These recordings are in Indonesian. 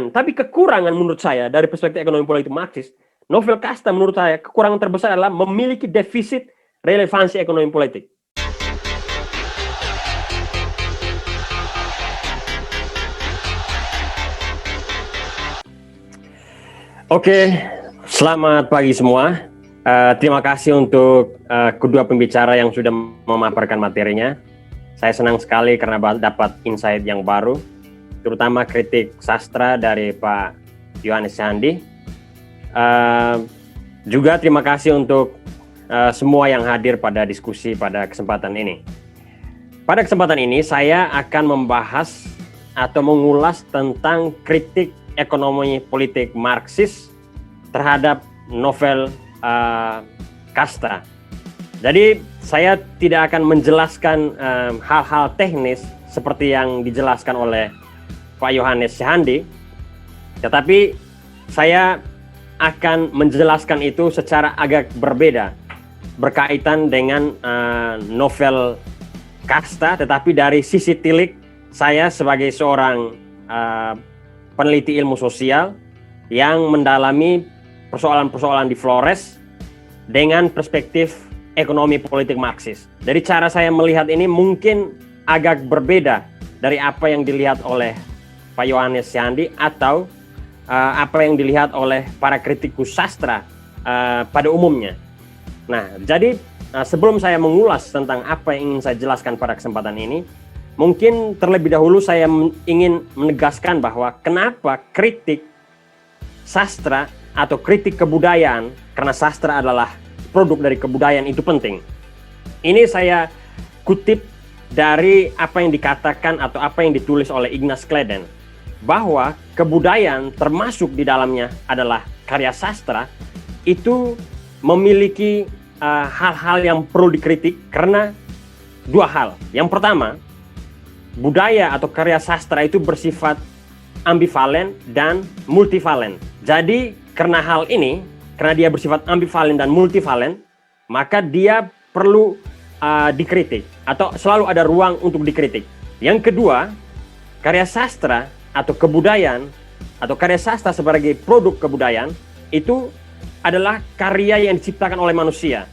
kelebihan, tapi kekurangan menurut saya dari perspektif ekonomi politik Marxis, novel Kasta menurut saya kekurangan terbesar adalah memiliki defisit relevansi ekonomi politik. Oke, selamat pagi semua. Terima kasih untuk kedua pembicara yang sudah memaparkan materinya. Saya senang sekali karena dapat insight yang baru, terutama kritik sastra dari Pak Yohanes Syahandi. Juga terima kasih untuk semua yang hadir pada diskusi pada kesempatan ini. Pada kesempatan ini saya akan membahas atau mengulas tentang kritik ekonomi politik Marxis terhadap novel Kasta. Jadi saya tidak akan menjelaskan hal-hal teknis seperti yang dijelaskan oleh Pak Yohanes Syahandi, tetapi saya akan menjelaskan itu secara agak berbeda berkaitan dengan novel Kasta, tetapi dari sisi tilik saya sebagai seorang peneliti ilmu sosial yang mendalami persoalan-persoalan di Flores dengan perspektif ekonomi politik Marxis. Dari cara saya melihat ini mungkin agak berbeda dari apa yang dilihat oleh Pak Yohanes Syahandi atau apa yang dilihat oleh para kritikus sastra pada umumnya. Nah, jadi sebelum saya mengulas tentang apa yang ingin saya jelaskan pada kesempatan ini, mungkin terlebih dahulu saya ingin menegaskan bahwa kenapa kritik sastra atau kritik kebudayaan, karena sastra adalah produk dari kebudayaan, itu penting. Ini saya kutip dari apa yang dikatakan atau apa yang ditulis oleh Ignaz Kleden, bahwa kebudayaan termasuk di dalamnya adalah karya sastra, itu memiliki hal-hal yang perlu dikritik karena dua hal. Yang pertama, budaya atau karya sastra itu bersifat ambivalen dan multivalen. Jadi karena hal ini, karena dia bersifat ambivalen dan multivalen, maka dia perlu dikritik atau selalu ada ruang untuk dikritik. Yang kedua, karya sastra atau kebudayaan atau karya sastra sebagai produk kebudayaan itu adalah karya yang diciptakan oleh manusia.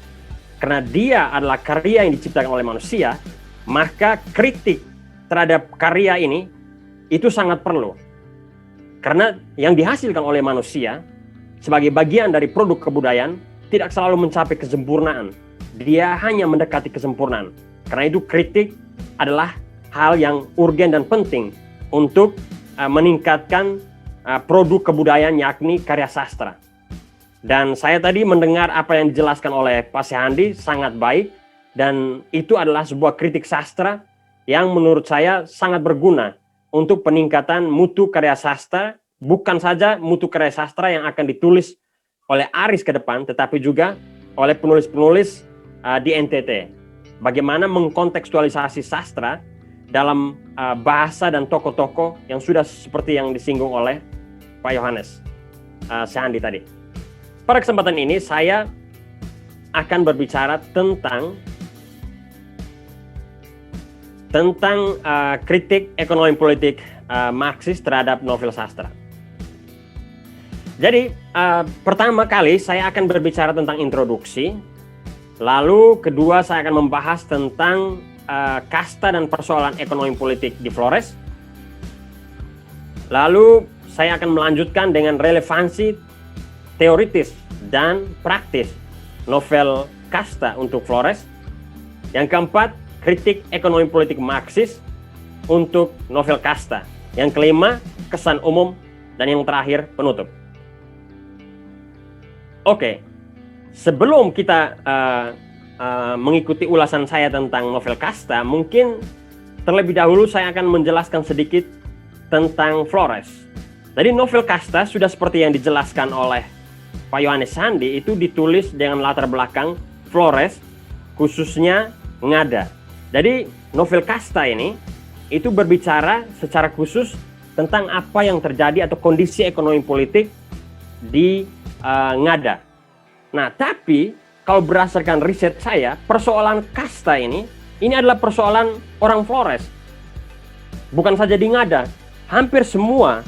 Karena dia adalah karya yang diciptakan oleh manusia, maka kritik terhadap karya ini itu sangat perlu. Karena yang dihasilkan oleh manusia sebagai bagian dari produk kebudayaan tidak selalu mencapai kesempurnaan. Dia hanya mendekati kesempurnaan. Karena itu kritik adalah hal yang urgen dan penting untuk meningkatkan produk kebudayaan, yakni karya sastra. Dan saya tadi mendengar apa yang dijelaskan oleh Pak Syahandi sangat baik, dan itu adalah sebuah kritik sastra yang menurut saya sangat berguna untuk peningkatan mutu karya sastra, bukan saja mutu karya sastra yang akan ditulis oleh Aris ke depan, tetapi juga oleh penulis-penulis di NTT. Bagaimana mengkontekstualisasi sastra dalam bahasa dan tokoh-tokoh yang sudah seperti yang disinggung oleh Pak Yohanes Syahandi tadi. Pada kesempatan ini saya akan berbicara tentang kritik ekonomi politik Marxis terhadap novel sastra. Jadi pertama kali saya akan berbicara tentang introduksi, lalu kedua saya akan membahas tentang kasta dan persoalan ekonomi politik di Flores, lalu saya akan melanjutkan dengan relevansi teoritis dan praktis novel Kasta untuk Flores. Yang keempat, kritik ekonomi politik Marxis untuk novel Kasta. Yang kelima, kesan umum. Dan yang terakhir, penutup. Oke, sebelum kita mengikuti ulasan saya tentang novel Kasta, mungkin terlebih dahulu saya akan menjelaskan sedikit tentang Flores. Jadi novel Kasta sudah seperti yang dijelaskan oleh Pak Yohanes Syahandi, itu ditulis dengan latar belakang Flores, khususnya Ngada. Jadi novel Kasta ini itu berbicara secara khusus tentang apa yang terjadi atau kondisi ekonomi politik di Ngada. Nah, tapi kalau berdasarkan riset saya, persoalan Kasta ini adalah persoalan orang Flores. Bukan saja di Ngada, hampir semua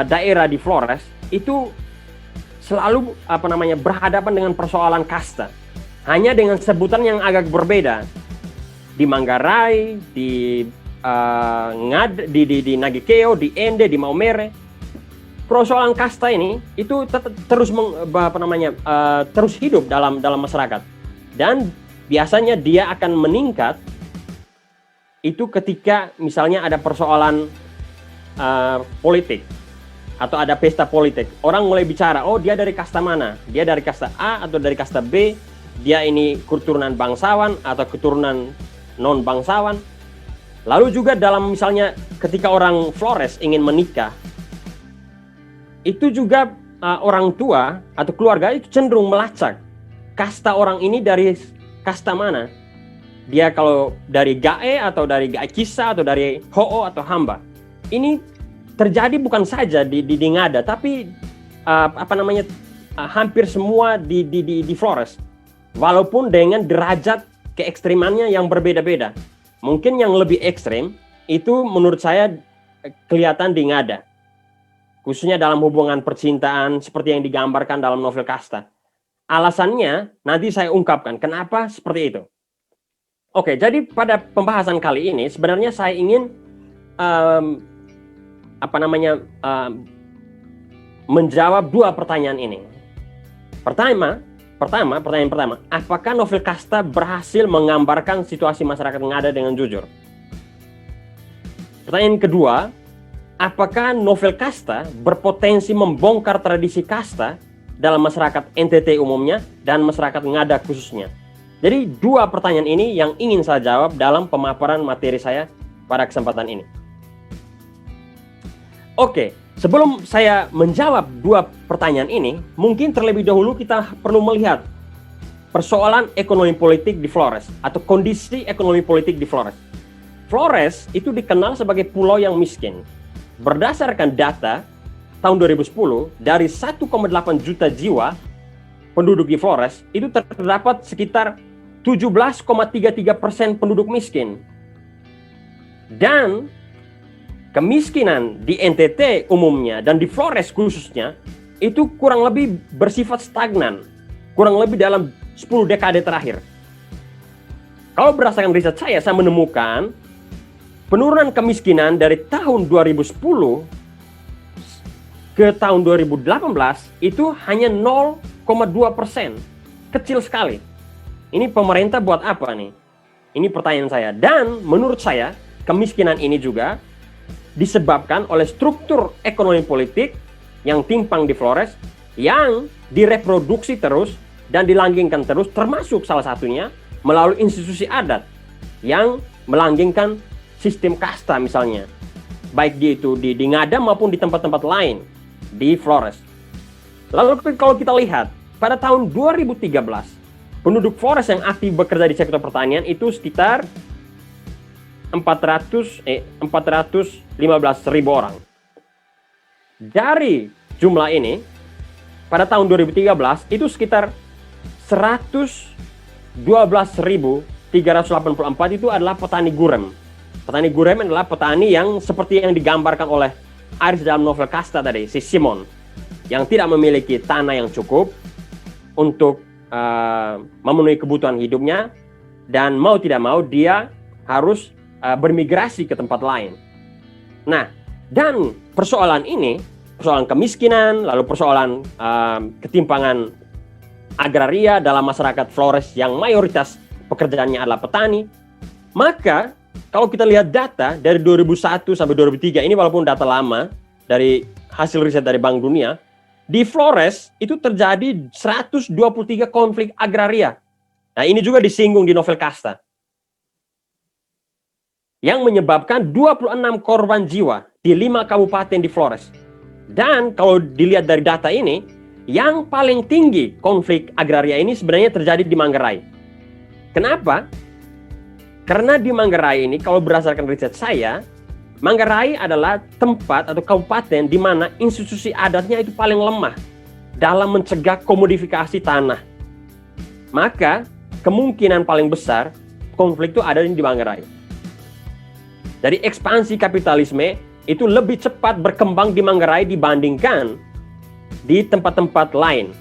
daerah di Flores itu selalu berhadapan dengan persoalan kasta, hanya dengan sebutan yang agak berbeda. Di Manggarai, di Nagikeo, di Ende, di Maumere, persoalan kasta ini itu terus terus hidup dalam masyarakat, dan biasanya dia akan meningkat itu ketika misalnya ada persoalan politik atau ada pesta politik. Orang mulai bicara, oh dia dari kasta mana? Dia dari kasta A atau dari kasta B? Dia ini keturunan bangsawan atau keturunan non bangsawan. Lalu juga dalam misalnya ketika orang Flores ingin menikah, itu juga orang tua atau keluarga itu cenderung melacak kasta orang ini dari kasta mana. Dia kalau dari Gae atau dari Gae Kisa atau dari Ho'o atau Hamba. Ini terjadi bukan saja di Ngada, tapi hampir semua di Flores. Walaupun dengan derajat keekstrimannya yang berbeda-beda. Mungkin yang lebih ekstrim itu menurut saya kelihatan di Ngada. Khususnya dalam hubungan percintaan seperti yang digambarkan dalam novel Kasta. Alasannya nanti saya ungkapkan kenapa seperti itu. Oke, jadi pada pembahasan kali ini sebenarnya saya ingin menjawab dua pertanyaan ini. Pertanyaan pertama, apakah novel Kasta berhasil menggambarkan situasi masyarakat Ngada dengan jujur? Pertanyaan kedua, apakah novel Kasta berpotensi membongkar tradisi kasta dalam masyarakat NTT umumnya dan masyarakat Ngada khususnya? Jadi dua pertanyaan ini yang ingin saya jawab dalam pemaparan materi saya pada kesempatan ini. Oke, sebelum saya menjawab dua pertanyaan ini, mungkin terlebih dahulu kita perlu melihat persoalan ekonomi politik di Flores atau kondisi ekonomi politik di Flores. Flores itu dikenal sebagai pulau yang miskin. Berdasarkan data tahun 2010, dari 1,8 juta jiwa penduduk di Flores, itu terdapat sekitar 17,33% penduduk miskin. Dan kemiskinan di NTT umumnya dan di Flores khususnya itu kurang lebih bersifat stagnan, kurang lebih dalam 10 dekade terakhir. Kalau berdasarkan riset saya menemukan penurunan kemiskinan dari tahun 2010 ke tahun 2018 itu hanya 0,2%, kecil sekali. Ini pemerintah buat apa nih? Ini pertanyaan saya. Dan menurut saya kemiskinan ini juga disebabkan oleh struktur ekonomi politik yang timpang di Flores, yang direproduksi terus dan dilanggengkan terus, termasuk salah satunya melalui institusi adat yang melanggengkan sistem kasta misalnya, baik di Ngada maupun di tempat-tempat lain di Flores. Lalu kalau kita lihat pada tahun 2013 penduduk Flores yang aktif bekerja di sektor pertanian itu sekitar 415.000 orang. Dari jumlah ini, pada tahun 2013 itu sekitar 112.384 itu adalah petani gurem. Petani gurem adalah petani yang seperti yang digambarkan oleh Aris dalam novel Kasta tadi, si Simon, yang tidak memiliki tanah yang cukup untuk memenuhi kebutuhan hidupnya, dan mau tidak mau dia harus bermigrasi ke tempat lain. Nah, dan persoalan ini, persoalan kemiskinan, lalu persoalan ketimpangan agraria dalam masyarakat Flores yang mayoritas pekerjaannya adalah petani, maka kalau kita lihat data dari 2001 sampai 2003, ini walaupun data lama dari hasil riset dari Bank Dunia, di Flores itu terjadi 123 konflik agraria. Nah, ini juga disinggung di novel Kasta, yang menyebabkan 26 korban jiwa di 5 kabupaten di Flores. Dan kalau dilihat dari data ini, yang paling tinggi konflik agraria ini sebenarnya terjadi di Manggarai. Kenapa? Karena di Manggarai ini, kalau berdasarkan riset saya, Manggarai adalah tempat atau kabupaten di mana institusi adatnya itu paling lemah dalam mencegah komodifikasi tanah. Maka kemungkinan paling besar konflik itu ada di Manggarai. Dari ekspansi kapitalisme itu lebih cepat berkembang di Manggarai dibandingkan di tempat-tempat lain.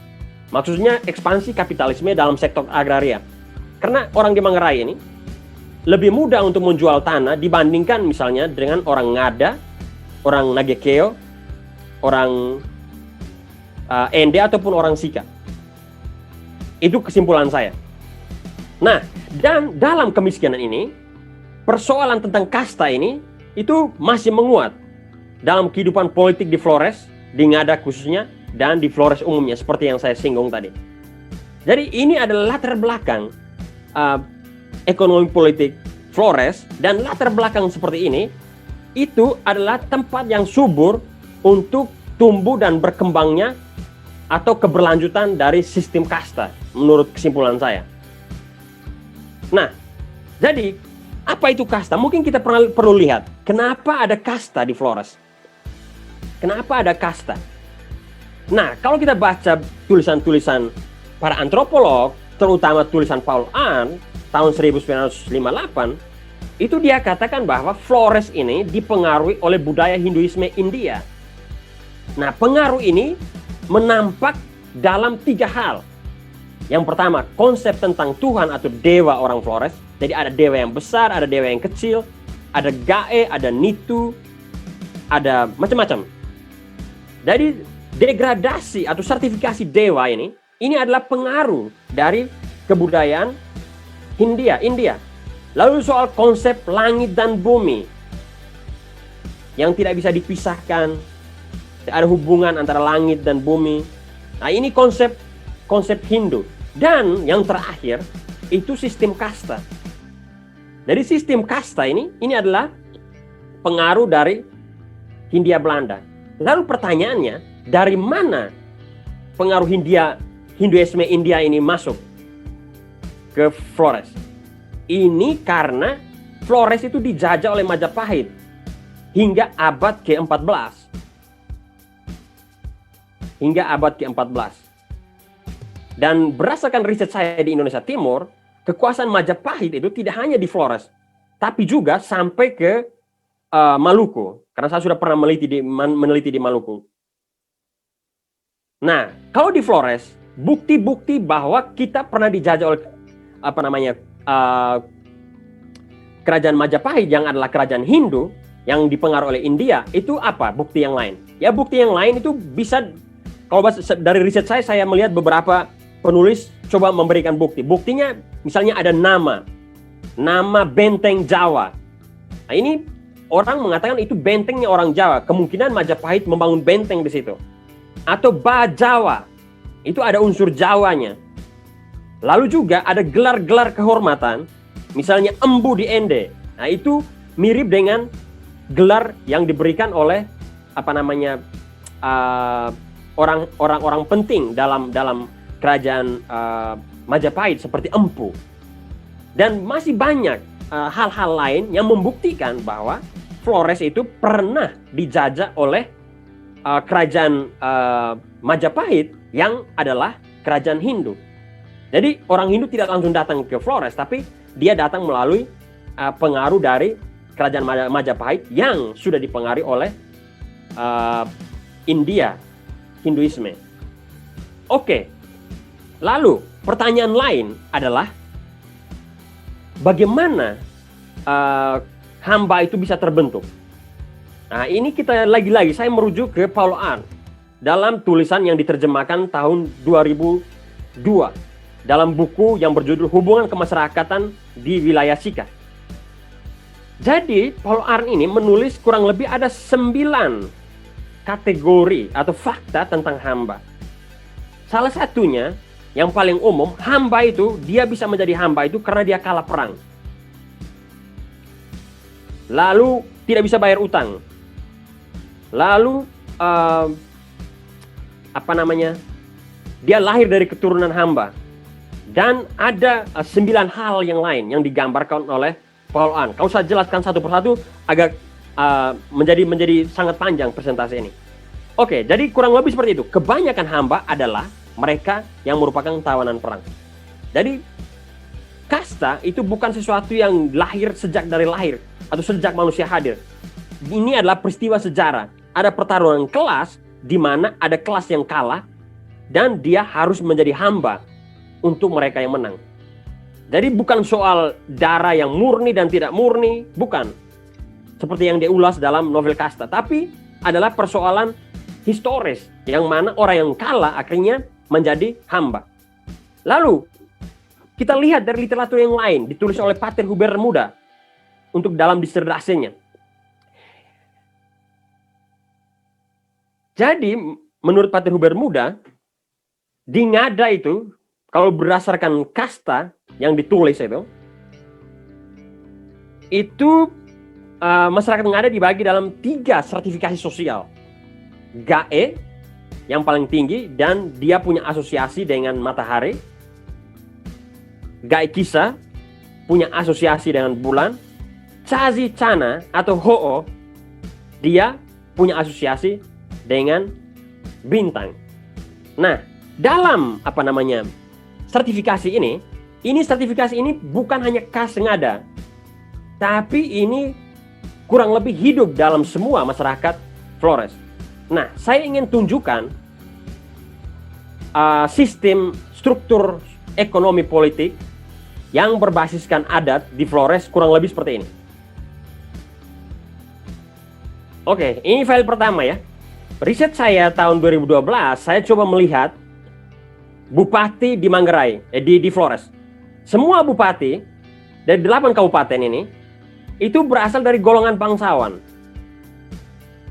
Maksudnya ekspansi kapitalisme dalam sektor agraria. Karena orang di Manggarai ini lebih mudah untuk menjual tanah dibandingkan misalnya dengan orang Ngada, orang Nagekeo, orang Ende ataupun orang Sika. Itu kesimpulan saya. Nah, dan dalam kemiskinan ini, persoalan tentang kasta ini itu masih menguat dalam kehidupan politik di Flores, di Ngada khususnya, dan di Flores umumnya, seperti yang saya singgung tadi. Jadi ini adalah latar belakang ekonomi politik Flores, dan latar belakang seperti ini, itu adalah tempat yang subur untuk tumbuh dan berkembangnya atau keberlanjutan dari sistem kasta, menurut kesimpulan saya. Nah, jadi apa itu kasta? Mungkin kita perlu lihat, kenapa ada kasta di Flores? Kenapa ada kasta? Nah, kalau kita baca tulisan-tulisan para antropolog, terutama tulisan Paul Arndt tahun 1958, itu dia katakan bahwa Flores ini dipengaruhi oleh budaya Hinduisme India. Nah, pengaruh ini menampak dalam 3 hal. Yang pertama, konsep tentang Tuhan atau dewa orang Flores. Jadi ada dewa yang besar, ada dewa yang kecil, ada gae, ada nitu, ada macam-macam. Jadi degradasi atau sertifikasi dewa ini adalah pengaruh dari kebudayaan India. Lalu soal konsep langit dan bumi yang tidak bisa dipisahkan, ada hubungan antara langit dan bumi. Nah, ini konsep Hindu. Dan yang terakhir itu sistem kasta. Jadi sistem kasta ini adalah pengaruh dari Hindia Belanda. Lalu pertanyaannya, dari mana pengaruh Hinduisme India ini masuk ke Flores? Ini karena Flores itu dijajah oleh Majapahit hingga abad ke-14. Dan berdasarkan riset saya di Indonesia Timur, kekuasaan Majapahit itu tidak hanya di Flores, tapi juga sampai ke Maluku. Karena saya sudah pernah meneliti di Maluku. Nah, kalau di Flores, bukti-bukti bahwa kita pernah dijajah oleh kerajaan Majapahit yang adalah kerajaan Hindu yang dipengaruhi oleh India, itu apa bukti yang lain? Ya, bukti yang lain itu bisa, kalau dari riset saya melihat beberapa penulis coba memberikan bukti. Buktinya misalnya ada nama benteng Jawa. Nah, ini orang mengatakan itu bentengnya orang Jawa. Kemungkinan Majapahit membangun benteng di situ. Atau Bajawa, itu ada unsur Jawanya. Lalu juga ada gelar-gelar kehormatan, misalnya Embu di Ende. Nah, itu mirip dengan gelar yang diberikan oleh orang-orang penting dalam kerajaan Majapahit seperti Empu. Dan masih banyak hal-hal lain yang membuktikan bahwa Flores itu pernah dijajah oleh kerajaan Majapahit yang adalah kerajaan Hindu. Jadi orang Hindu tidak langsung datang ke Flores, tapi dia datang melalui pengaruh dari kerajaan Majapahit yang sudah dipengaruhi oleh India, Hinduisme. Oke. Lalu pertanyaan lain adalah bagaimana hamba itu bisa terbentuk? Nah, ini kita lagi-lagi saya merujuk ke Paul Arndt dalam tulisan yang diterjemahkan tahun 2002 dalam buku yang berjudul Hubungan Kemasyarakatan di Wilayah Sika. Jadi Paul Arndt ini menulis kurang lebih ada 9 kategori atau fakta tentang hamba. Salah satunya yang paling umum, hamba itu dia bisa menjadi hamba itu karena dia kalah perang. Lalu tidak bisa bayar utang. Lalu dia lahir dari keturunan hamba. Dan ada 9 hal yang lain yang digambarkan oleh Paul Arndt. Kalau saya jelaskan satu persatu agak menjadi sangat panjang presentasi ini. Oke, jadi kurang lebih seperti itu. Kebanyakan hamba adalah mereka yang merupakan tawanan perang. Jadi kasta itu bukan sesuatu yang lahir sejak dari lahir atau sejak manusia hadir. ini adalah peristiwa sejarah. Ada pertarungan kelas di mana ada kelas yang kalah dan dia harus menjadi hamba untuk mereka yang menang. Jadi bukan soal darah yang murni dan tidak murni, bukan. Seperti yang diulas dalam novel Kasta, tapi adalah persoalan historis yang mana orang yang kalah akhirnya menjadi hamba. Lalu kita lihat dari literatur yang lain ditulis oleh Pater Hubert Muda untuk dalam disertasinya. Jadi menurut Pater Hubert Muda, di Ngada itu kalau berdasarkan kasta yang ditulis itu masyarakat Ngada dibagi dalam 3 stratifikasi sosial. Gae yang paling tinggi dan dia punya asosiasi dengan matahari. Gae Kisa punya asosiasi dengan bulan. Chazi Chana atau Ho'o dia punya asosiasi dengan bintang. Nah, dalam sertifikasi ini bukan hanya khas Ngada, tapi ini kurang lebih hidup dalam semua masyarakat Flores. Nah, saya ingin tunjukkan sistem struktur ekonomi politik yang berbasiskan adat di Flores kurang lebih seperti ini. Oke, ini file pertama ya. Riset saya tahun 2012, saya coba melihat bupati di Manggarai, di Flores. Semua bupati dari 8 kabupaten ini itu berasal dari golongan bangsawan.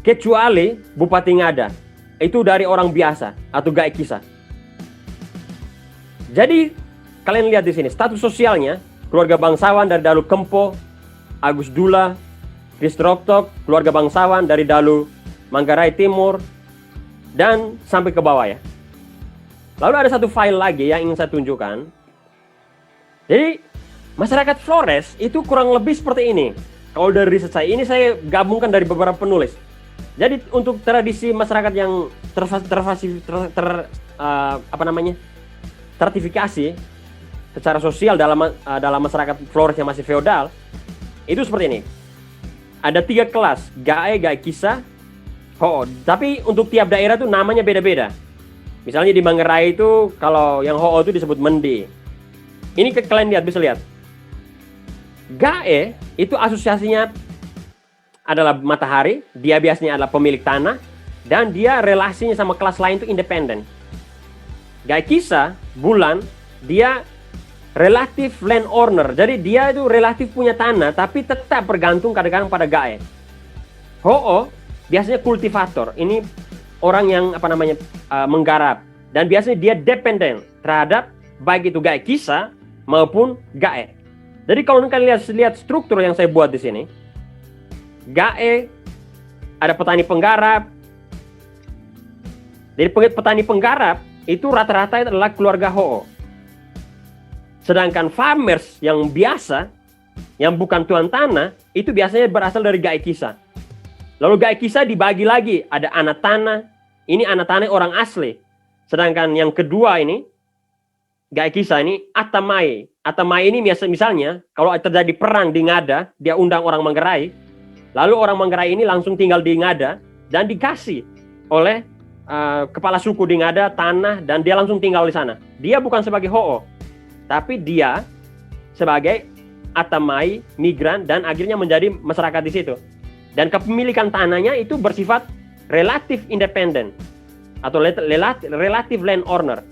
Kecuali Bupati Ngada, itu dari orang biasa atau Gae Kisa. Jadi kalian lihat di sini status sosialnya, keluarga bangsawan dari Dalu Kempo, Agus Dula, Kristroktok, keluarga bangsawan dari Dalu Manggarai Timur, dan sampai ke bawah ya. Lalu ada satu file lagi yang ingin saya tunjukkan. Jadi masyarakat Flores itu kurang lebih seperti ini. Kalau dari riset saya, ini saya gabungkan dari beberapa penulis. Jadi untuk tradisi masyarakat yang stratifikasi secara sosial dalam masyarakat Flores yang masih feodal, itu seperti ini. Ada 3 kelas, Gae, Gae Kisa, Ho'o. Tapi untuk tiap daerah itu namanya beda-beda. Misalnya di Manggarai itu kalau yang Ho'o itu disebut Mende. Ini kalian bisa lihat. Gae itu asosiasinya adalah matahari, dia biasanya adalah pemilik tanah, dan dia relasinya sama kelas lain itu independen. Gae Kisa, bulan, dia relatif land owner, jadi dia itu relatif punya tanah, tapi tetap bergantung kadang-kadang pada Gae. Ho'o biasanya kultivator, ini orang yang menggarap, dan biasanya dia dependen terhadap baik itu Gae Kisa maupun Gae. Jadi kalau kalian lihat struktur yang saya buat di sini, Gae ada petani penggarap. Jadi petani penggarap itu rata-rata adalah keluarga Ho'o. Sedangkan farmers yang biasa, yang bukan tuan tanah, itu biasanya berasal dari Gae Kisa. Lalu Gae Kisa dibagi lagi, ada anak tanah, ini anak tanah orang asli. Sedangkan yang kedua ini, Gae Kisa ini, Atamai. Atamai ini misalnya, kalau terjadi perang di Ngada, dia undang orang Manggarai, lalu orang Manggarai ini langsung tinggal di Ngada, dan dikasih oleh kepala suku di Ngada tanah, dan dia langsung tinggal di sana. Dia bukan sebagai Ho'o, tapi dia sebagai Atamai, migran, dan akhirnya menjadi masyarakat di situ. Dan kepemilikan tanahnya itu bersifat relatif independen atau relatif land owner.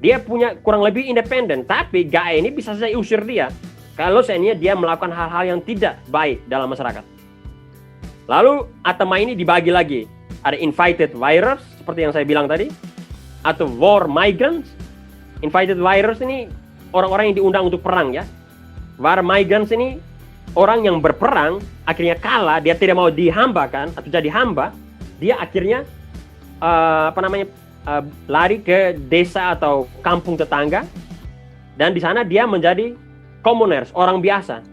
Dia punya kurang lebih independen, tapi Gae ini bisa saja usir dia kalau seandainya dia melakukan hal-hal yang tidak baik dalam masyarakat. Lalu Atamai ini dibagi lagi. Ada invited warriors seperti yang saya bilang tadi, atau war migrants. Invited warriors ini orang-orang yang diundang untuk perang ya. War migrants ini orang yang berperang, akhirnya kalah, dia tidak mau dihambakan atau jadi hamba, dia akhirnya lari ke desa atau kampung tetangga, dan di sana dia menjadi commoners, orang biasa.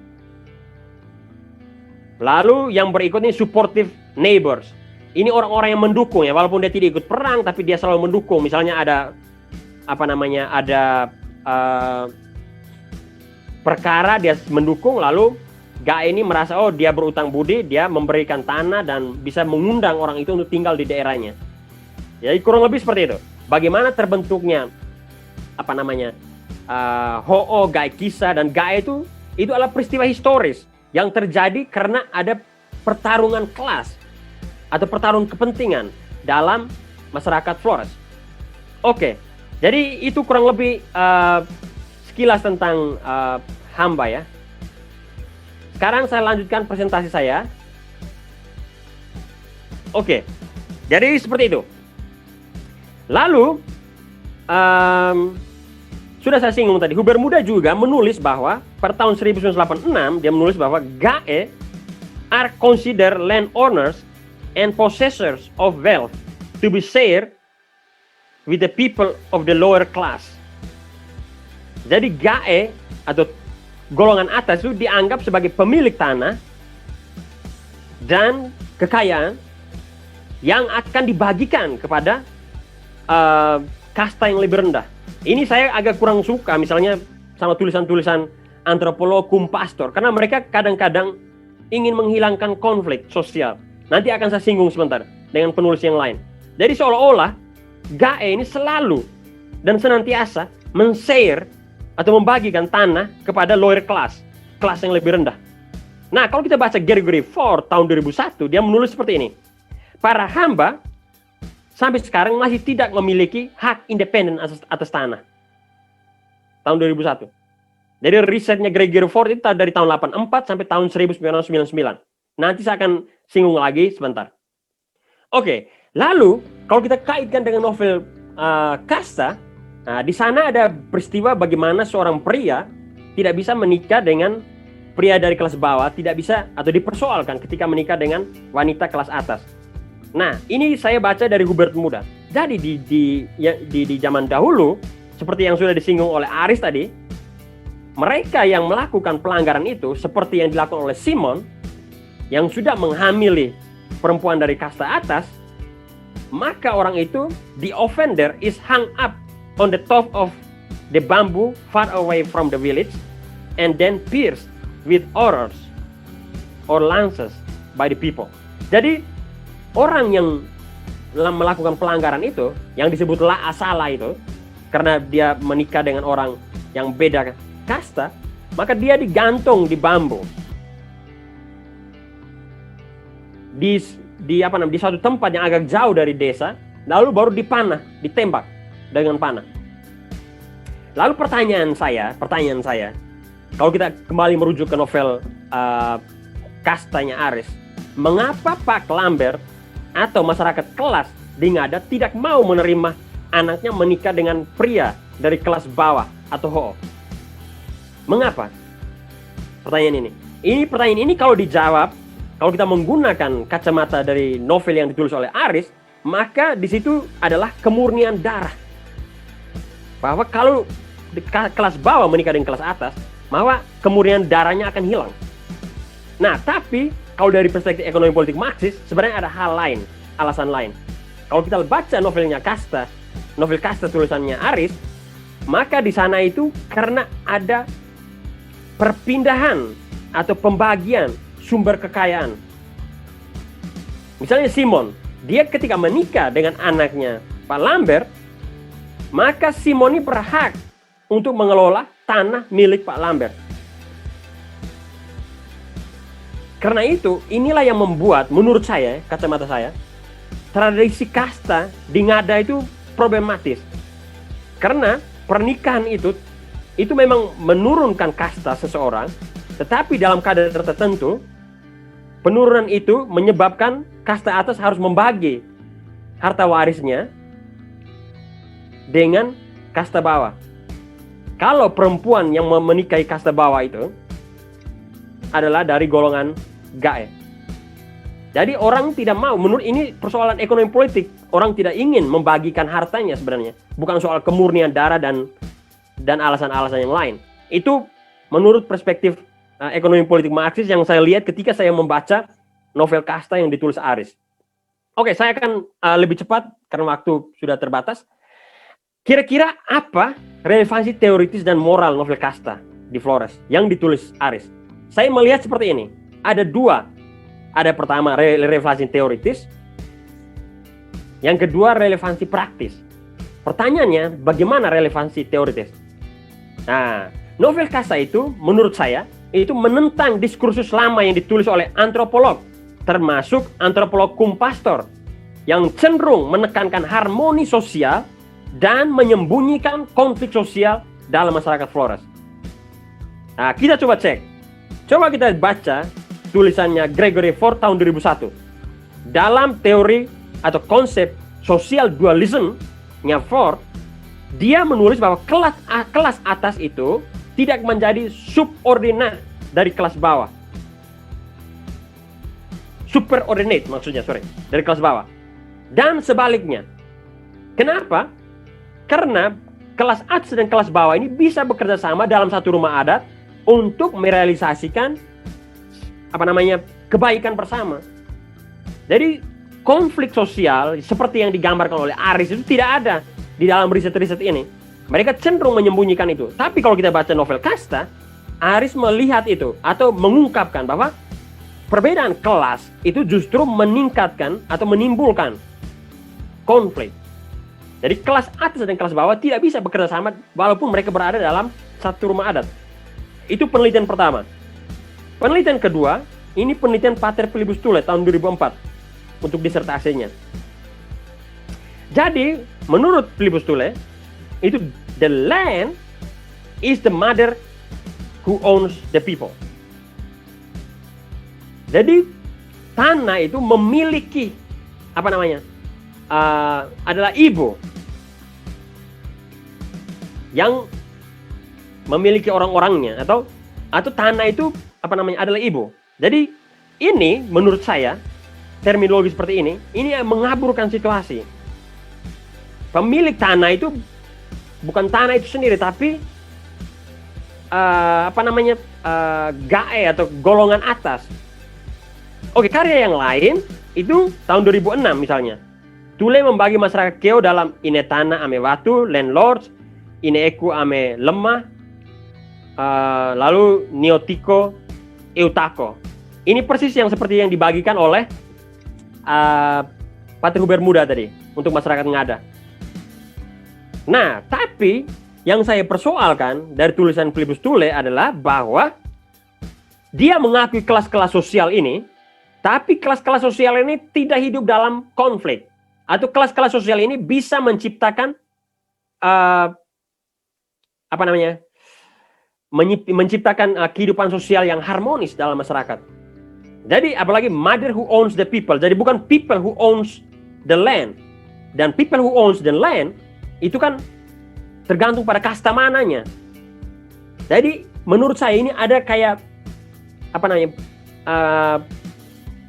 Lalu yang berikutnya supportive neighbors. Ini orang-orang yang mendukung ya, walaupun dia tidak ikut perang, tapi dia selalu mendukung. Misalnya ada perkara dia mendukung, lalu Gae ini merasa dia berutang budi, dia memberikan tanah dan bisa mengundang orang itu untuk tinggal di daerahnya. Jadi kurang lebih seperti itu. Bagaimana terbentuknya Ho'o, Gae Kisa, dan Gae itu adalah peristiwa historis yang terjadi karena ada pertarungan kelas atau pertarungan kepentingan dalam masyarakat Flores. Oke, jadi itu kurang lebih sekilas tentang hamba ya. Sekarang saya lanjutkan presentasi saya. Oke, jadi seperti itu. Lalu sudah saya singgung tadi, Huber Muda juga menulis bahwa pada tahun 1986 dia menulis bahwa Gae are considered landowners and possessors of wealth to be shared with the people of the lower class. Jadi Gae atau golongan atas itu dianggap sebagai pemilik tanah dan kekayaan yang akan dibagikan kepada kasta yang lebih rendah. Ini saya agak kurang suka misalnya sama tulisan-tulisan antropolog Kumpastor, karena mereka kadang-kadang ingin menghilangkan konflik sosial. Nanti akan saya singgung sebentar dengan penulis yang lain. Jadi seolah-olah Gae ini selalu dan senantiasa men-share atau membagikan tanah kepada lower class, kelas yang lebih rendah. Nah, kalau kita baca Gregory Ford tahun 2001, dia menulis seperti ini. Para hamba sampai sekarang masih tidak memiliki hak independen atas tanah. Tahun 2001. Jadi risetnya Gregory Ford itu dari tahun 84 sampai tahun 1999. Nanti saya akan singgung lagi sebentar. Oke, lalu kalau kita kaitkan dengan novel Kasta, di sana ada peristiwa bagaimana seorang pria tidak bisa menikah dengan pria dari kelas bawah, tidak bisa atau dipersoalkan ketika menikah dengan wanita kelas atas. Nah, ini saya baca dari Huber Muda. Jadi di zaman dahulu, seperti yang sudah disinggung oleh Aris tadi, mereka yang melakukan pelanggaran itu, seperti yang dilakukan oleh Simon, yang sudah menghamili perempuan dari kasta atas, maka orang itu, the offender is hung up on the top of the bamboo far away from the village, and then pierced with arrows or lances by the people. Jadi, orang yang melakukan pelanggaran itu, yang disebut la asala itu, karena dia menikah dengan orang yang beda kasta, maka dia digantung di bambu di suatu tempat yang agak jauh dari desa, lalu baru dipanah, ditembak dengan panah. Lalu pertanyaan saya, kalau kita kembali merujuk ke novel Kastanya Aris, mengapa Pak Lambert atau masyarakat kelas di Ngada tidak mau menerima anaknya menikah dengan pria dari kelas bawah atau Ho'o? Mengapa? Pertanyaan ini kalau dijawab, kalau kita menggunakan kacamata dari novel yang ditulis oleh Aris, maka di situ adalah kemurnian darah. Bahwa kalau di kelas bawah menikah dengan kelas atas, maka kemurnian darahnya akan hilang. Nah, tapi kalau dari perspektif ekonomi politik Marxis, sebenarnya ada hal lain, alasan lain. Kalau kita baca novelnya Kasta, novel Kasta tulisannya Aris, maka di sana itu karena ada perpindahan atau pembagian sumber kekayaan. Misalnya Simon, dia ketika menikah dengan anaknya Pak Lambert, maka Simon ini berhak untuk mengelola tanah milik Pak Lambert. Karena itu, inilah yang membuat, menurut saya, kacamata saya, tradisi kasta di Ngada itu problematis. Karena pernikahan itu memang menurunkan kasta seseorang, tetapi dalam kadar tertentu, penurunan itu menyebabkan kasta atas harus membagi harta warisnya dengan kasta bawah. Kalau perempuan yang menikahi kasta bawah itu adalah dari golongan Gae. Jadi orang tidak mau, menurut ini persoalan ekonomi politik, orang tidak ingin membagikan hartanya sebenarnya. Bukan soal kemurnian darah dan alasan-alasan yang lain. Itu menurut perspektif ekonomi politik Marxis yang saya lihat ketika saya membaca novel Kasta yang ditulis Aris. Oke, saya akan lebih cepat karena waktu sudah terbatas. Kira-kira apa relevansi teoritis dan moral novel Kasta di Flores yang ditulis Aris? saya melihat seperti ini. Ada dua. Ada pertama relevansi teoritis, yang kedua relevansi praktis. Pertanyaannya, bagaimana relevansi teoritis? Nah, novel Kasta itu menurut saya itu menentang diskursus lama yang ditulis oleh antropolog, termasuk antropolog Kumpastor, yang cenderung menekankan harmoni sosial dan menyembunyikan konflik sosial dalam masyarakat Flores. Nah, kita coba cek. Coba kita baca tulisannya Gregory Ford tahun 2001. Dalam teori atau konsep social dualism-nya Ford, dia menulis bahwa kelas atas itu tidak menjadi subordinat dari kelas bawah. Superordinate maksudnya, dari kelas bawah. Dan sebaliknya. Kenapa? Karena kelas atas dan kelas bawah ini bisa bekerja sama dalam satu rumah adat untuk merealisasikan kebaikan bersama. Jadi konflik sosial seperti yang digambarkan oleh Aris itu tidak ada di dalam riset-riset ini. Mereka cenderung menyembunyikan itu. Tapi kalau kita baca novel Kasta, Aris melihat itu atau mengungkapkan bahwa perbedaan kelas itu justru meningkatkan atau menimbulkan konflik. Jadi kelas atas dan kelas bawah tidak bisa bekerja sama walaupun mereka berada dalam satu rumah adat. Itu penelitian pertama. Penelitian kedua, ini penelitian Pater Philippus Thule tahun 2004 untuk disertasinya. Jadi, menurut Philippus Thule, itu the land is the mother who owns the people. Jadi, tanah itu memiliki adalah ibu yang memiliki orang-orangnya atau tanah itu adalah ibu. Jadi ini menurut saya terminologi seperti ini mengaburkan situasi. Pemilik tanah itu bukan tanah itu sendiri tapi gae atau golongan atas. Oke, karya yang lain itu tahun 2006 misalnya. Thule membagi masyarakat Keo dalam ine tanah ame watu, landlords, ine eku ame lemah, lalu Neotiko, Eutako. Ini persis yang seperti yang dibagikan oleh Pater Hubert Muda tadi untuk masyarakat Ngada. Nah, tapi yang saya persoalkan dari tulisan Philippus Thule adalah bahwa dia mengakui kelas-kelas sosial ini, tapi kelas-kelas sosial ini tidak hidup dalam konflik. Atau kelas-kelas sosial ini bisa menciptakan menciptakan kehidupan sosial yang harmonis dalam masyarakat. Jadi apalagi mother who owns the people. Jadi bukan people who owns the land. Dan people who owns the land itu kan tergantung pada kasta mananya. Jadi menurut saya ini ada kayak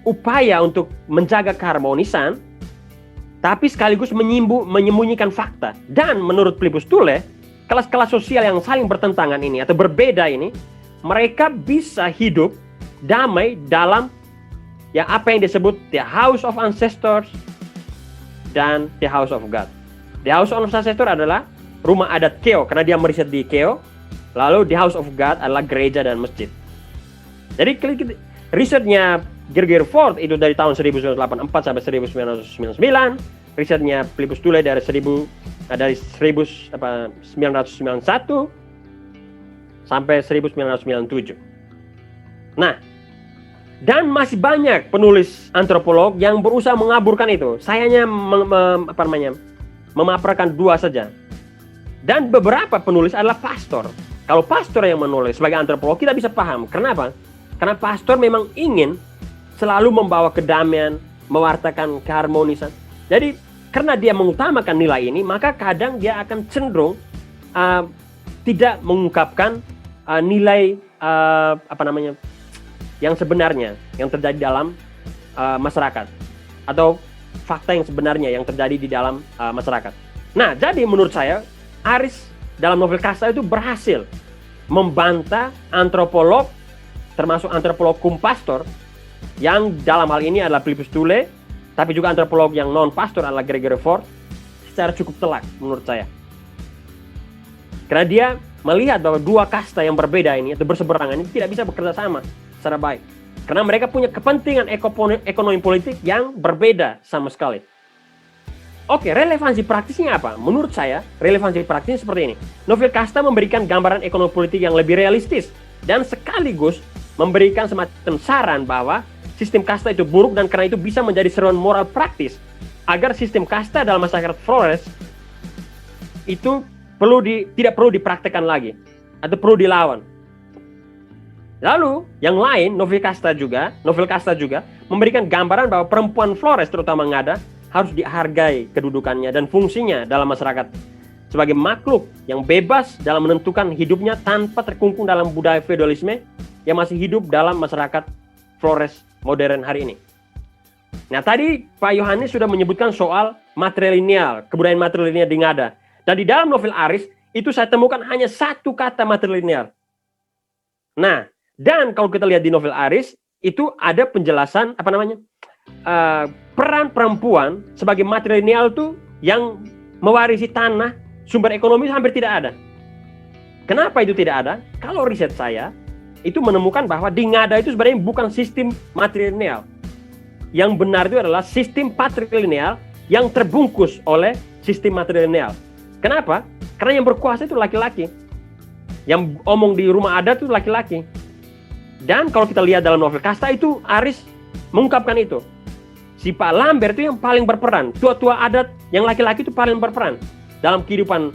upaya untuk menjaga keharmonisan, tapi sekaligus menyembunyikan fakta. Dan menurut Philippus Thule, kelas-kelas sosial yang saling bertentangan ini atau berbeda ini, mereka bisa hidup damai dalam apa yang disebut the house of ancestors dan the house of God. The house of ancestors adalah rumah adat Keo karena dia meriset di Keo. Lalu the house of God adalah gereja dan masjid. Jadi risetnya Gregory Ford itu dari tahun 1984 sampai 1999, risetnya Philippus Thule dari 1991 sampai 1997. Nah, dan masih banyak penulis antropolog yang berusaha mengaburkan itu. Saya hanya memaparkan dua saja. Dan beberapa penulis adalah pastor. Kalau pastor yang menulis sebagai antropolog, kita bisa paham. Kenapa? Karena pastor memang ingin selalu membawa kedamaian, mewartakan keharmonisan. Jadi karena dia mengutamakan nilai ini, maka kadang dia akan cenderung tidak mengungkapkan nilai yang sebenarnya yang terjadi dalam masyarakat atau fakta yang sebenarnya yang terjadi di dalam masyarakat. Nah, jadi menurut saya Aris dalam novel Kasta itu berhasil membantah antropolog, termasuk antropolog Kumpastor, yang dalam hal ini adalah Philippus Thule, tapi juga antropolog yang non-pastor adalah Gregory Ford, secara cukup telak menurut saya. Karena dia melihat bahwa dua kasta yang berbeda ini atau berseberangan ini tidak bisa bekerja sama secara baik. Karena mereka punya kepentingan ekonomi politik yang berbeda sama sekali. Oke, relevansi praktisnya apa? Menurut saya, relevansi praktisnya seperti ini. Novel kasta memberikan gambaran ekonomi politik yang lebih realistis dan sekaligus memberikan semacam saran bahwa sistem kasta itu buruk dan karena itu bisa menjadi seruan moral praktis agar sistem kasta dalam masyarakat Flores itu tidak perlu dipraktekkan lagi atau perlu dilawan. Lalu yang lain, novel kasta juga memberikan gambaran bahwa perempuan Flores terutama Ngada harus dihargai kedudukannya dan fungsinya dalam masyarakat sebagai makhluk yang bebas dalam menentukan hidupnya tanpa terkungkung dalam budaya feodalisme yang masih hidup dalam masyarakat Flores modern hari ini. Nah, tadi Pak Yohanes sudah menyebutkan soal matrilineal, kebudayaan matrilineal di Ngada. Dan di dalam novel Aris, itu saya temukan hanya satu kata matrilineal. Nah, dan kalau kita lihat di novel Aris, itu ada penjelasan, peran perempuan sebagai matrilineal itu yang mewarisi tanah, sumber ekonomi hampir tidak ada. Kenapa itu tidak ada? Kalau riset saya, itu menemukan bahwa di Ngada itu sebenarnya bukan sistem matrilineal. Yang benar itu adalah sistem patrilineal yang terbungkus oleh sistem matrilineal. Kenapa? Karena yang berkuasa itu laki-laki. Yang omong di rumah adat itu laki-laki. Dan kalau kita lihat dalam novel kasta itu, Aris mengungkapkan itu. Si Pak Lambert itu yang paling berperan. Tua-tua adat yang laki-laki itu paling berperan dalam kehidupan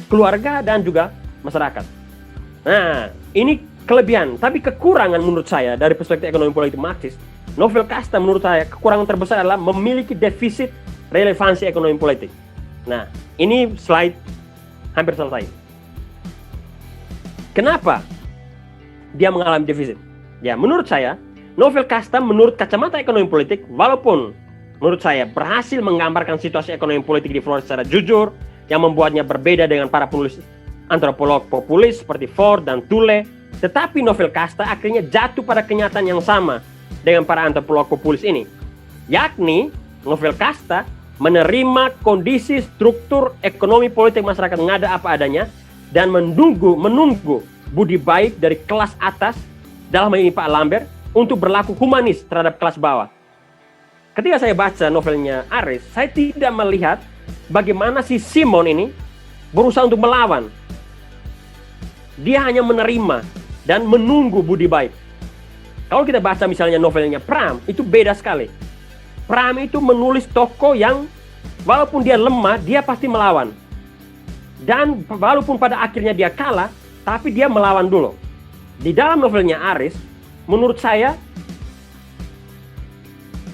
keluarga dan juga masyarakat. Nah, ini kelebihan. Tapi kekurangan menurut saya dari perspektif ekonomi politik Marxis, novel kasta menurut saya kekurangan terbesar adalah memiliki defisit relevansi ekonomi politik. Nah, ini slide hampir selesai. Kenapa dia mengalami defisit? Ya, menurut saya, novel kasta menurut kacamata ekonomi politik, walaupun menurut saya berhasil menggambarkan situasi ekonomi politik di Flores secara jujur, yang membuatnya berbeda dengan para penulis antropolog populis seperti Ford dan Thule, tetapi novel kasta akhirnya jatuh pada kenyataan yang sama dengan para antropolog populis ini. Yakni, novel kasta menerima kondisi struktur ekonomi politik masyarakat Ngada apa adanya dan menunggu budi baik dari kelas atas, dalam hal ini Pak Lambert, untuk berlaku humanis terhadap kelas bawah. Ketika saya baca novelnya Aris, saya tidak melihat bagaimana si Simon ini berusaha untuk melawan. Dia hanya menerima dan menunggu budi baik. Kalau kita baca misalnya novelnya Pram, itu beda sekali. Pram itu menulis tokoh yang walaupun dia lemah, dia pasti melawan. Dan walaupun pada akhirnya dia kalah, tapi dia melawan dulu. Di dalam novelnya Aris, menurut saya,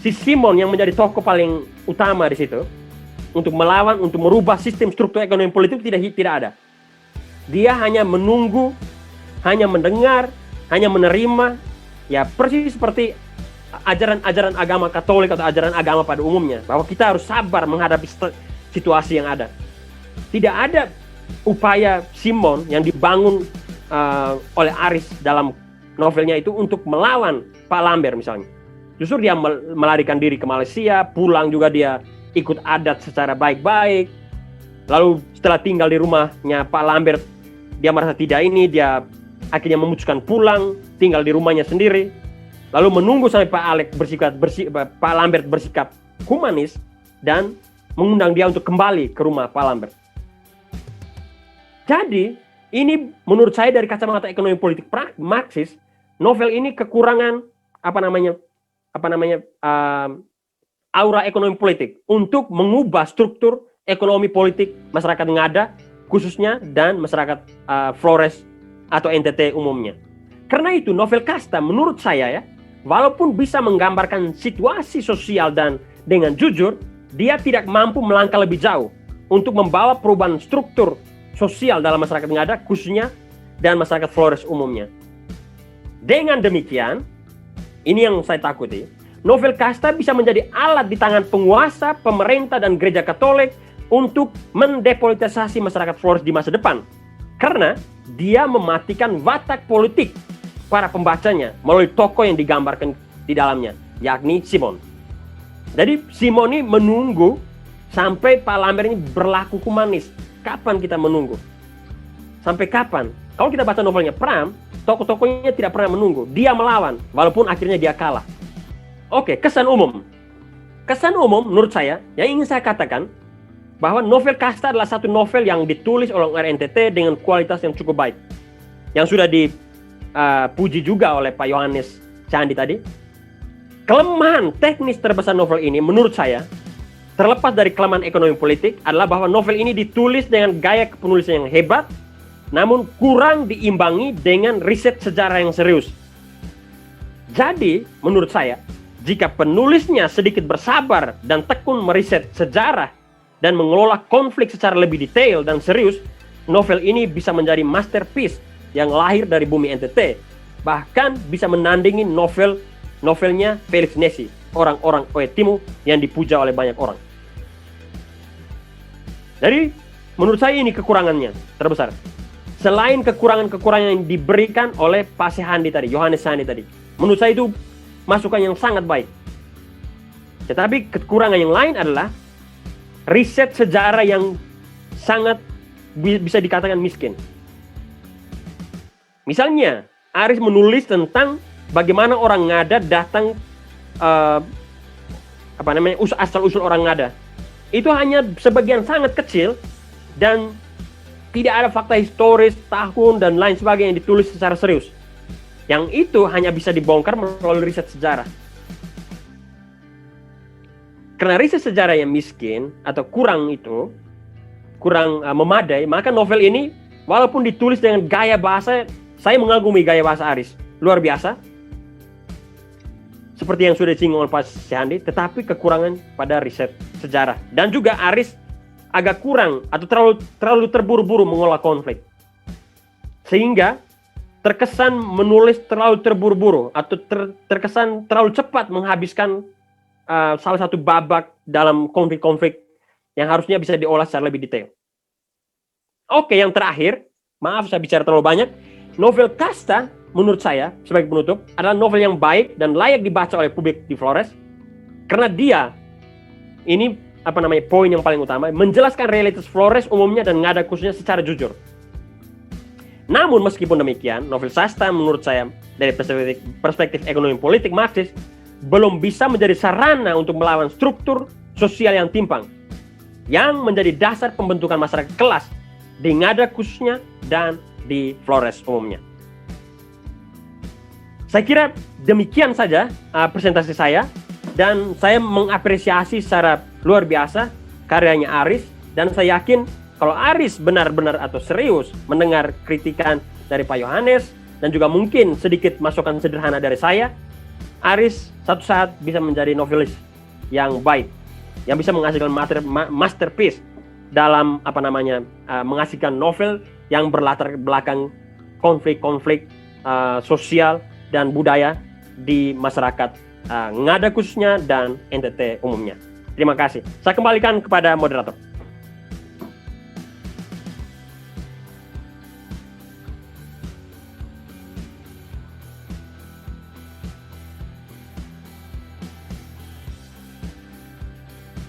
si Simon yang menjadi tokoh paling utama di situ, untuk melawan, untuk merubah sistem struktur ekonomi politik tidak ada. Dia hanya menunggu, hanya mendengar, hanya menerima, ya persis seperti ajaran-ajaran agama Katolik atau ajaran agama pada umumnya, bahwa kita harus sabar menghadapi situasi yang ada. Tidak ada upaya Simon yang dibangun oleh Aris dalam novelnya itu untuk melawan Pak Lambert misalnya. Justru dia melarikan diri ke Malaysia, pulang juga dia ikut adat secara baik-baik. Lalu setelah tinggal di rumahnya Pak Lambert, dia merasa tidak ini, dia akhirnya memutuskan pulang, tinggal di rumahnya sendiri. Lalu menunggu sampai Pak Lambert bersikap humanis dan mengundang dia untuk kembali ke rumah Pak Lambert. Jadi, ini menurut saya dari kacamata ekonomi politik Marxis, novel ini kekurangan aura ekonomi politik untuk mengubah struktur ekonomi politik masyarakat Ngada khususnya dan masyarakat Flores atau NTT umumnya. Karena itu novel kasta menurut saya ya, walaupun bisa menggambarkan situasi sosial dan dengan jujur, dia tidak mampu melangkah lebih jauh untuk membawa perubahan struktur sosial dalam masyarakat Ngada khususnya dan masyarakat Flores umumnya. Dengan demikian, ini yang saya takuti, novel kasta bisa menjadi alat di tangan penguasa, pemerintah, dan gereja Katolik untuk mendepolitisasi masyarakat Flores di masa depan. Karena dia mematikan watak politik para pembacanya melalui tokoh yang digambarkan di dalamnya, yakni Simon. Jadi Simon ini menunggu sampai Pak Lambert ini berlaku humanis. Kapan kita menunggu? Sampai kapan? Kalau kita baca novelnya Pram, tokoh-tokohnya tidak pernah menunggu. Dia melawan, walaupun akhirnya dia kalah. Oke, kesan umum. Kesan umum menurut saya, yang ingin saya katakan, bahwa novel Kasta adalah satu novel yang ditulis oleh RNTT dengan kualitas yang cukup baik. Yang sudah dipuji juga oleh Pak Yohanes Candi tadi. Kelemahan teknis terbesar novel ini menurut saya, terlepas dari kelemahan ekonomi politik, adalah bahwa novel ini ditulis dengan gaya kepenulisan yang hebat, namun kurang diimbangi dengan riset sejarah yang serius. Jadi, menurut saya, jika penulisnya sedikit bersabar dan tekun meriset sejarah dan mengelola konflik secara lebih detail dan serius, novel ini bisa menjadi masterpiece yang lahir dari bumi NTT. Bahkan bisa menandingi novelnya Felix Nesi, Orang-orang Oetimu, yang dipuja oleh banyak orang. Jadi, menurut saya ini kekurangannya terbesar. Selain kekurangan-kekurangan yang diberikan oleh Pak Sehandi tadi, Yohanes Sehandi tadi. Menurut saya itu masukan yang sangat baik. Tetapi kekurangan yang lain adalah riset sejarah yang sangat bisa dikatakan miskin. Misalnya, Aris menulis tentang bagaimana orang Ngada datang, asal-usul orang Ngada. Itu hanya sebagian sangat kecil dan tidak ada fakta historis, tahun, dan lain sebagainya yang ditulis secara serius. Yang itu hanya bisa dibongkar melalui riset sejarah. Karena riset sejarah yang miskin atau kurang memadai, maka novel ini walaupun ditulis dengan gaya bahasa, saya mengagumi gaya bahasa Aris, luar biasa. Seperti yang sudah disinggung oleh Pak Sehandi, tetapi kekurangan pada riset sejarah. Dan juga Aris agak kurang atau terlalu terburu-buru mengolah konflik. Sehingga terkesan menulis terlalu terburu-buru atau terkesan terlalu cepat menghabiskan salah satu babak dalam konflik-konflik yang harusnya bisa diolah secara lebih detail. Oke, yang terakhir, maaf saya bicara terlalu banyak. Novel Kasta menurut saya sebagai penutup adalah novel yang baik dan layak dibaca oleh publik di Flores karena dia ini poin yang paling utama, menjelaskan realitas Flores umumnya dan Ngada khususnya secara jujur. Namun meskipun demikian, novel Sasta menurut saya dari perspektif ekonomi politik Marxis belum bisa menjadi sarana untuk melawan struktur sosial yang timpang yang menjadi dasar pembentukan masyarakat kelas di Ngada khususnya dan di Flores umumnya. Saya kira demikian saja presentasi saya, dan saya mengapresiasi secara luar biasa karyanya Aris, dan saya yakin kalau Aris benar-benar atau serius mendengar kritikan dari Pak Yohanes dan juga mungkin sedikit masukan sederhana dari saya, Aris satu saat bisa menjadi novelis yang baik, yang bisa menghasilkan masterpiece dalam menghasilkan novel yang berlatar belakang konflik-konflik sosial dan budaya di masyarakat Ngada khususnya dan NTT umumnya. Terima kasih. Saya kembalikan kepada moderator.